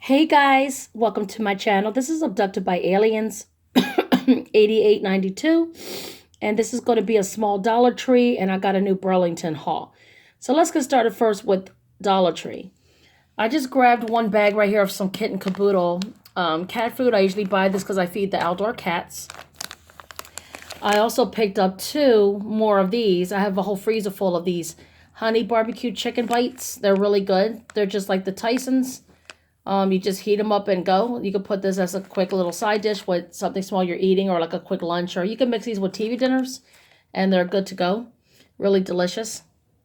Hey guys, welcome to my channel. This is Abducted by Aliens 8892, and this is going to be a small Dollar Tree, and I got a new Burlington Haul. So let's get started first with Dollar Tree. I just grabbed one bag right here of some kitten caboodle cat food. I usually buy this because I feed the outdoor cats. I also picked up two more of these. I have a whole freezer full of these honey barbecue chicken bites. They're really good. They're just like the Tyson's. You just heat them up and go. You can put this as a quick little side dish with something small you're eating, or like a quick lunch, or you can mix these with TV dinners and they're good to go. Really delicious.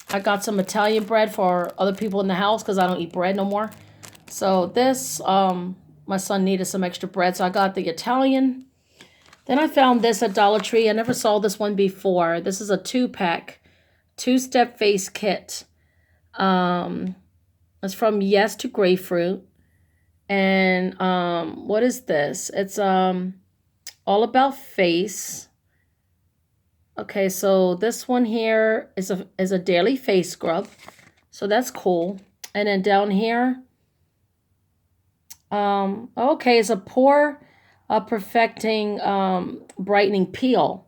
I got some Italian bread for other people in the house because I don't eat bread no more. So this, my son needed some extra bread, so I got the Italian. Then I found this at Dollar Tree. I never saw this one before. This is a 2-pack, 2-step face kit. It's from Yes to Grapefruit. And what is this? It's all about face. Okay, so this one here is a daily face scrub. So that's cool. And then down here, okay, it's a pore perfecting brightening peel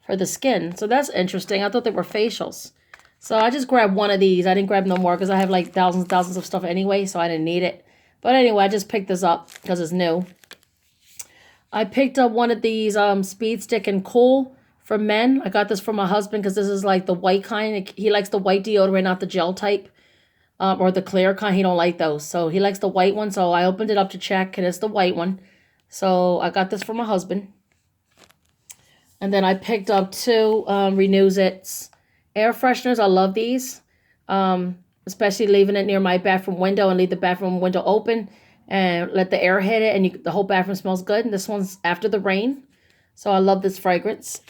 for the skin. So that's interesting. I thought they were facials. So I just grabbed one of these. I didn't grab no more because I have like thousands and thousands of stuff anyway, so I didn't need it. But anyway, I just picked this up because it's new. I picked up one of these Speed Stick and Cool for men. I got this for my husband because this is like the white kind. He likes the white deodorant, not the gel type. Or the clear kind. He don't like those. So he likes the white one. So I opened it up to check, and it's the white one. So I got this for my husband. And then I picked up two Renews It's air fresheners. I love these. Especially leaving it near my bathroom window and leave the bathroom window open and let the air hit it, and the whole bathroom smells good. And this one's after the rain. So I love this fragrance.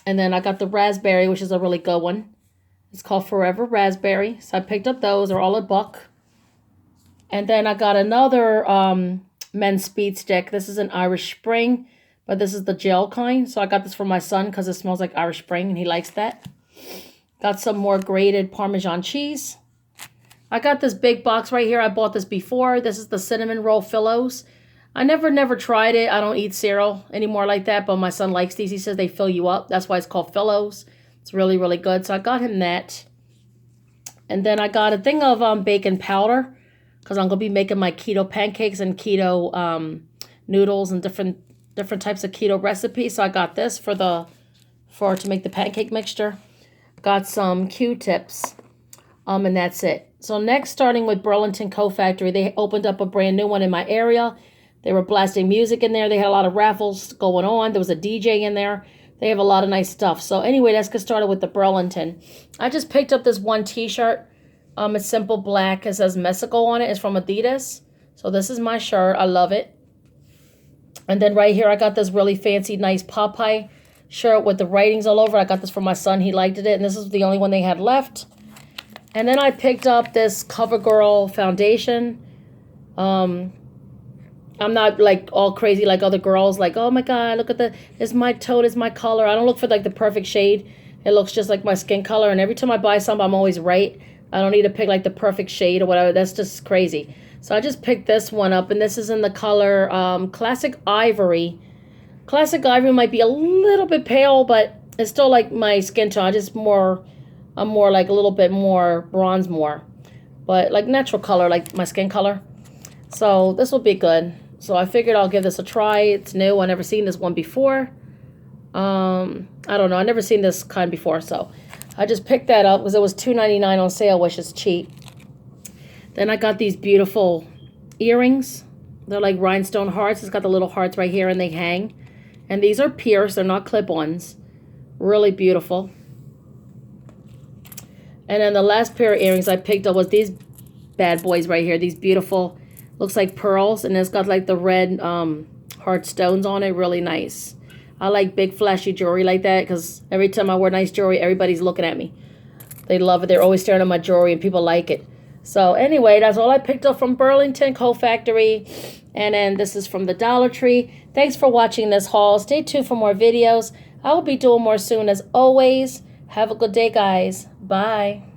And then I got the raspberry, which is a really good one. It's called Forever Raspberry. So I picked up those. They're all $1. And then I got another men's speed stick. This is an Irish Spring, but this is the gel kind. So I got this for my son because it smells like Irish Spring and he likes that. Got some more grated Parmesan cheese. I got this big box right here. I bought this before. This is the cinnamon roll Phillos. I never tried it. I don't eat cereal anymore like that, but my son likes these. He says they fill you up. That's why it's called Phillos. It's really, really good. So I got him that. And then I got a thing of bacon powder because I'm going to be making my keto pancakes and keto noodles and different types of keto recipes. So I got this to make the pancake mixture. Got some Q-tips. And that's it. So next, starting with Burlington Coat Factory, they opened up a brand new one in my area. They were blasting music in there. They had a lot of raffles going on. There was a DJ in there. They have a lot of nice stuff. So anyway, let's get started with the Burlington. I just picked up this one t-shirt. It's simple black. It says Mexico on it. It's from Adidas. So this is my shirt. I love it. And then right here, I got this really fancy, nice Popeye shirt with the writings all over. I got this for my son. He liked it. And this is the only one they had left. And then I picked up this CoverGirl foundation. I'm not like all crazy like other girls. Like, oh my God, look at it's my tone, it's my color. I don't look for like the perfect shade. It looks just like my skin color. And every time I buy something, I'm always right. I don't need to pick like the perfect shade or whatever. That's just crazy. So I just picked this one up. And this is in the color Classic Ivory. Classic Ivory might be a little bit pale, but it's still like my skin tone. I'm more like a little bit more bronze more. But like natural color, like my skin color. So this will be good. So I figured I'll give this a try. It's new. I've never seen this one before. I don't know. I've never seen this kind before. So I just picked that up because it was $2.99 on sale, which is cheap. Then I got these beautiful earrings. They're like rhinestone hearts. It's got the little hearts right here and they hang. And these are pierced. They're not clip-ons. Really beautiful. And then the last pair of earrings I picked up was these bad boys right here. These beautiful, looks like pearls. And it's got like the red heart stones on it. Really nice. I like big flashy jewelry like that because every time I wear nice jewelry, everybody's looking at me. They love it. They're always staring at my jewelry and people like it. So anyway, that's all I picked up from Burlington Coat Factory. And then this is from the Dollar Tree. Thanks for watching this haul. Stay tuned for more videos. I will be doing more soon as always. Have a good day, guys. Bye.